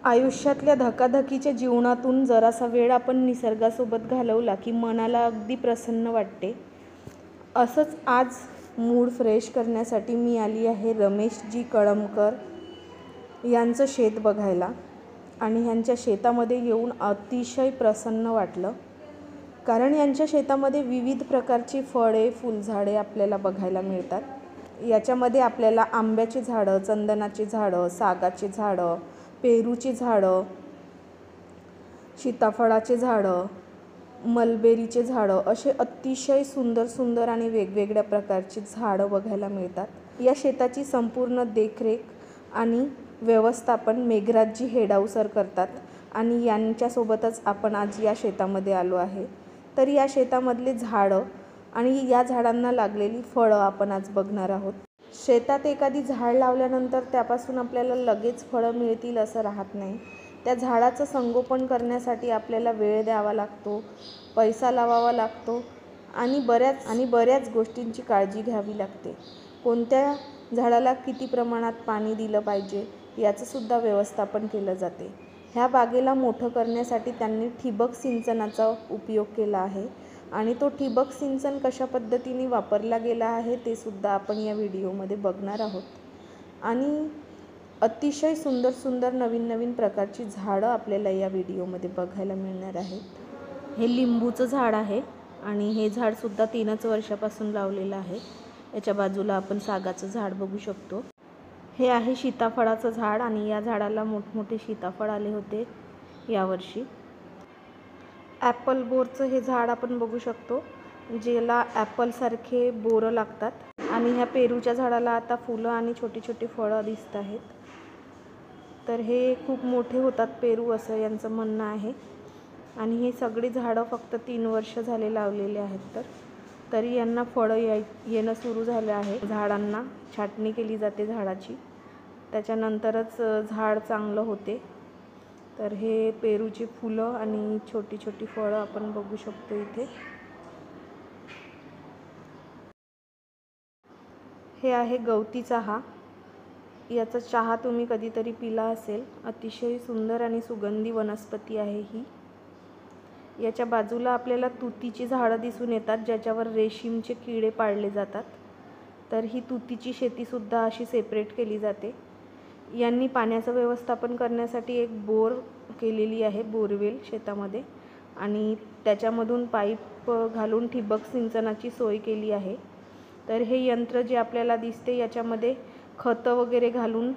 आयुष्यातल्या धकाधकीच्या जीवनातून जरासा वेळ आपण निसर्गासोबत घालवला की मनाला अगदी प्रसन्न वाटते. असंच आज मूड फ्रेश करण्यासाठी मी आली आहे रमेशजी कळमकर यांचं शेत बघायला. आणि ह्यांच्या शेतामध्ये येऊन अतिशय प्रसन्न वाटलं, कारण यांच्या शेतामध्ये विविध प्रकारची फळे फुलझाडे आपल्याला बघायला मिळतात. याच्यामध्ये आपल्याला आंब्याची झाडं, चंदनाची झाडं, सागाची झाडं, पेरूची झाडं, सीताफळाचे झाडं, मलबेरीचे झाडं असे अतिशय सुंदर सुंदर आणि वेगवेगळ्या प्रकारची झाडं बघायला मिळतात. या शेताची संपूर्ण देखरेख आणि व्यवस्थापन मेघराजजी हेडाव सर करतात आणि यांच्यासोबतच आपण आज या शेतामध्ये आलो आहे. तर या शेतामधले झाडं आणि या झाडांना लागलेली फळं आपण आज बघणार आहोत. शेतात एखादी झाड लावल्यानंतर त्यापासून आपल्याला लगेच फळं मिळतील असं राहत नाही. त्या झाडाचं संगोपन करण्यासाठी आपल्याला वेळ द्यावा लागतो, पैसा लावावा लागतो आणि बऱ्याच गोष्टींची काळजी घ्यावी लागते. कोणत्या झाडाला किती प्रमाणात पाणी दिलं पाहिजे याचंसुद्धा व्यवस्थापन केलं जाते. ह्या बागेला मोठं करण्यासाठी त्यांनी ठिबक सिंचनाचा उपयोग केला आहे आणि तो ठिबक सिंचन कशा पद्धतीने वापरला गेला आहे ते सुद्धा आपण या व्हिडिओमध्ये बघणार आहोत. आणि अतिशय सुंदर सुंदर नवीन नवीन प्रकारची झाडं आपल्याला या व्हिडिओमध्ये बघायला मिळणार आहेत. हे लिंबूचं झाड आहे आणि हे झाडसुद्धा 3 वर्षापासून लावलेलं आहे. याच्या बाजूला आपण सागाचं झाड बघू शकतो. हे आहे सीताफळाचं झाड आणि या झाडाला मोठमोठे सीताफळ आले होते यावर्षी. ॲपल बोरचं हे झाड आपण बघू शकतो, ज्याला ॲपलसारखे बोरं लागतात. आणि ह्या पेरूच्या झाडाला आता फुलं आणि छोटी छोटी फळं दिसत आहेत. तर हे खूप मोठे होतात पेरू असं यांचं म्हणणं आहे. आणि हे सगळी झाडं फक्त 3 वर्ष झाले लावलेले आहेत. तरी यांना फळं येणं सुरू झालं आहे. झाडांना छाटणी केली जाते झाडाची, त्याच्यानंतरच झाड चांगलं होते. तर हे पेरूची फुलं आणि छोटी छोटी फळं आपण बघू शकतो इथे. हे आहे गवती चहा. याचा चहा तुम्ही कधीतरी पिला असेल. अतिशय सुंदर आणि सुगंधी वनस्पती आहे ही. याच्या बाजूला आपल्याला तुतीची झाडं दिसून येतात, ज्याच्यावर रेशीमचे किडे पाळले जातात. तर ही तुतीची शेतीसुद्धा अशी सेपरेट केली जाते. यांनी पाण्याचं व्यवस्थापन करण्यासाठी एक बोर केलेली आहे, बोरवेल शेतामध्ये, आणि त्याच्यामधून पाईप घालून ठिबक सिंचनाची सोय केली आहे. तर हे यंत्र जे आपल्याला दिसते याच्यामध्ये खतं वगैरे घालून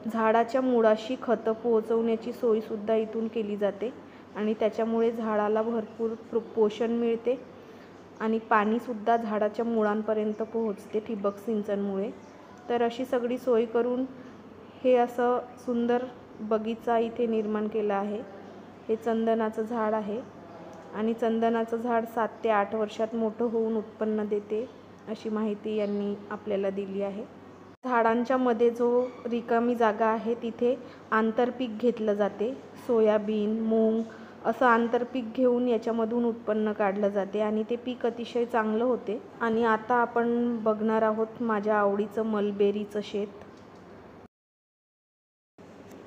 झाडाच्या मुळाशी खतं पोहोचवण्याची सोयसुद्धा इथून केली जाते आणि त्याच्यामुळे झाडाला भरपूर पोषण मिळते आणि पाणीसुद्धा झाडाच्या मुळांपर्यंत पोहोचते ठिबक सिंचनमुळे. तर अशी सगळी सोय करून हे असं सुंदर बगीचा इथे निर्माण केला आहे. हे चंदनाचं झाड आहे आणि चंदनाचं झाड 7 ते 8 वर्षात मोठं होऊन उत्पन्न देते अशी माहिती यांनी आपल्याला दिली आहे. झाडांच्या मध्ये जो रिकामी जागा आहे तिथे आंतरपीक घेतलं जाते. सोयाबीन, मूग असं आंतरपीक घेऊन याच्यामधून उत्पन्न काढलं जाते आणि ते पीक अतिशय चांगलं होते. आणि आता आपण बघणार आहोत माझ्या आवडीचं मलबेरीचं शेत.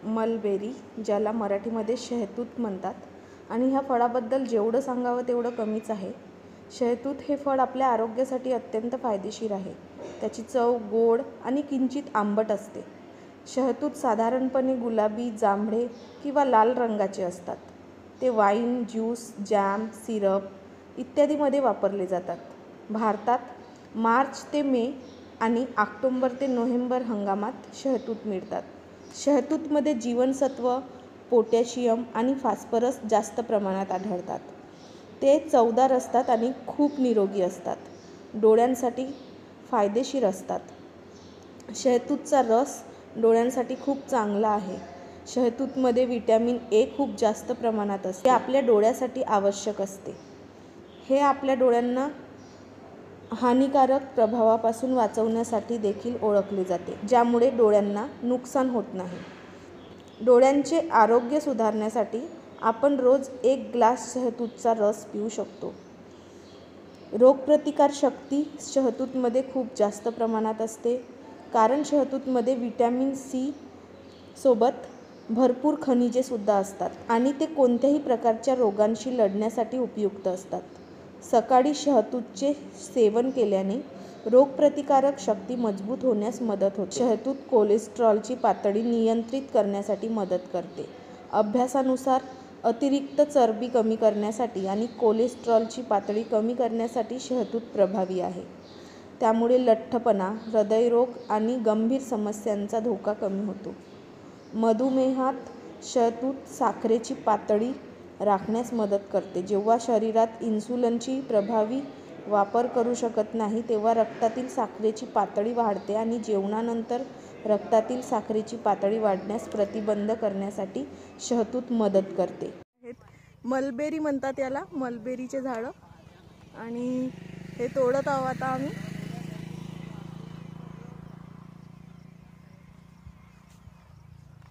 मलबेरी, ज्याला मराठीमध्ये शहतूत म्हणतात, आणि ह्या फळाबद्दल जेवढं सांगावं तेवढं कमीच आहे. शहतूत हे फळ आपल्या आरोग्यासाठी अत्यंत फायदेशीर आहे. त्याची चव गोड आणि किंचित आंबट असते. शहतूत साधारणपणे गुलाबी, जांभळे किंवा लाल रंगाचे असतात. ते वाईन, ज्यूस, जॅम, सिरप इत्यादीमध्ये वापरले जातात. भारतात मार्च ते मे आणि ऑक्टोबर ते नोव्हेंबर हंगामात शहतूत मिळतात. शहतूतमध्ये जीवनसत्व, पोटॅशियम आणि फॉस्फरस जास्त प्रमाणात आढळतात. ते चवदार असतात आणि खूप निरोगी असतात. डोळ्यांसाठी फायदेशीर असतात. शहतूतचा रस डोळ्यांसाठी खूप चांगला आहे. शहतूतमध्ये व्हिटॅमिन ए खूप जास्त प्रमाणात असते. हे आपल्या डोळ्यासाठी आवश्यक असते. हे आपल्या डोळ्यांना हानिकारक प्रभावापासून वाचवण्यासाठी देखील ओळखले जाते, ज्यामुळे डोळ्यांना नुकसान होत नाही. डोळ्यांचे आरोग्य सुधारण्यासाठी आपण रोज 1 ग्लास शहतूतचा रस पिऊ शकतो. रोगप्रतिकार शक्ती शहतूतमध्ये खूप जास्त प्रमाणात असते, कारण शहतूतमध्ये व्हिटॅमिन सी सोबत भरपूर खनिजे सुद्धा असतात आणि ते कोणत्याही प्रकारच्या रोगांशी लढण्यासाठी उपयुक्त असतात. सकाळी शहतूतचे सेवन केल्याने रोगप्रतिकारक शक्ती मजबूत होण्यास मदत होते. शहतूत कोलेस्ट्रॉलची पातळी नियंत्रित करण्यासाठी मदत करते. अभ्यासानुसार अतिरिक्त चरबी कमी करण्यासाठी आणि कोलेस्ट्रॉलची पातळी कमी करण्यासाठी शहतूत प्रभावी आहे. त्यामुळे लठ्ठपणा, हृदयरोग आणि गंभीर समस्यांचा धोका कमी होतो. मधुमेहात शहतूत साखरेची पातळी राखण्यास मदत करते. जेव्हा शरीरात इन्सुलिनची प्रभावी वापर करू शकत नाही तेव्हा रक्तातील साखरेची पातळी वाढते आणि जेवणानंतर रक्तातील साखरेची पातळी वाढण्यास प्रतिबंध करण्यासाठी शहतूत मदत करते. मलबेरी म्हणतात याला, मलबेरीचे झाडं, आणि हे तोडत आहोत आता आम्ही.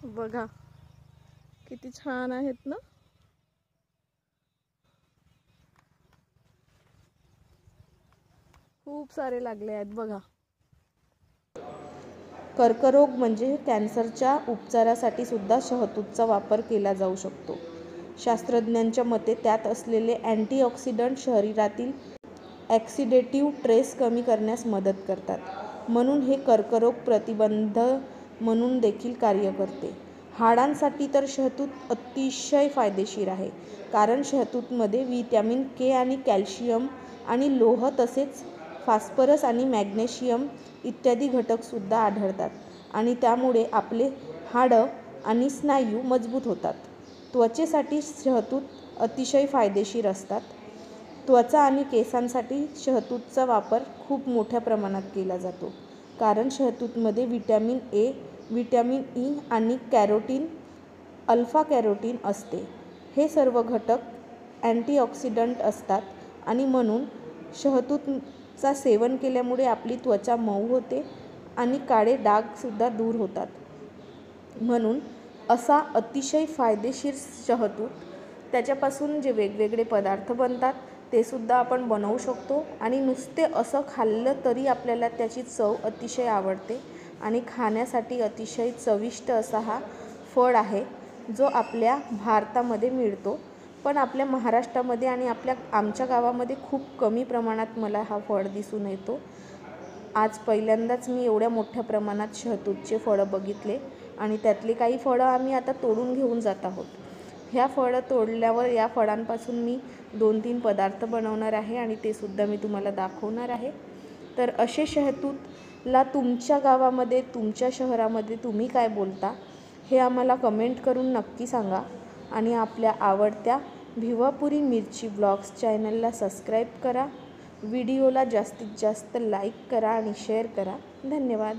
बघा किती छान आहेत ना. खूप सारे लागले आहेत बघा. कर्करोग म्हणजे कॅन्सरच्या उपचारासाठी सुद्धा शहतूतचा वापर केला जाऊ शकतो. शास्त्रज्ञांच्या मते त्यात असलेले अँटीऑक्सिडंट शरीरातील ऑक्सिडेटिव्ह स्ट्रेस कमी करण्यास मदत करतात. म्हणून हे कर्करोग प्रतिबंध म्हणून देखील कार्य करते. हाडांसाठी तर शहतूत अतिशय फायदेशीर आहे, कारण शहतूतमध्ये व्हिटॅमिन के आणि कॅल्शियम आणि लोह तसेच फॉस्फरस आणि मॅग्नेशियम इत्यादी घटकसुद्धा आढळतात आणि त्यामुळे आपले हाडं आणि स्नायू मजबूत होतात. त्वचेसाठी शहतूत अतिशय फायदेशीर असतात. त्वचा आणि केसांसाठी शहतूतचा वापर खूप मोठ्या प्रमाणात केला जातो, कारण शहतूतमध्ये व्हिटॅमिन ए, व्हिटॅमिन ई आणि कॅरोटीन, अल्फा कॅरोटीन असते. हे सर्व घटक अँटीऑक्सिडंट असतात आणि म्हणून शहतूतचा सेवन केल्यामुळे आपली त्वचा मऊ होते आणि काळे डागसुद्धा दूर होतात. म्हणून असा अतिशय फायदेशीर शहतूत, त्याच्यापासून जे वेगवेगळे पदार्थ बनतात ते सुद्धा आपण बनवू शकतो आणि नुसते असं खाल्लं तरी आपल्याला त्याची चव अतिशय आवडते आणि खाण्यासाठी अतिशय चविष्ट असा हा फळ आहे, जो आपल्या भारतामध्ये मिळतो. पण आपल्या महाराष्ट्रामध्ये आणि आमच्या गावामध्ये खूप कमी प्रमाणात मला हा फळ दिसून येतो. आज पहिल्यांदाच मी एवढ्या मोठ्या प्रमाणात शहतूतचे फळं बघितले आणि त्यातली काही फळं आम्ही आता तोडून घेऊन जात आहोत. ह्या फळं तोडल्यावर या फळांपासून मी 2-3 पदार्थ बनवणार आहे आणि ते सुद्धा मी तुम्हाला दाखवणार आहे. तर असे शहतूतला तुमच्या गावामध्ये, तुमच्या शहरामध्ये तुम्ही काय बोलता हे आम्हाला कमेंट करून नक्की सांगा आणि आपल्या आवडत्या भिवापुरी मिरची ब्लॉग्स चॅनलला सबस्क्राईब करा. व्हिडिओला जास्तीत जास्त लाईक करा आणि शेअर करा. धन्यवाद.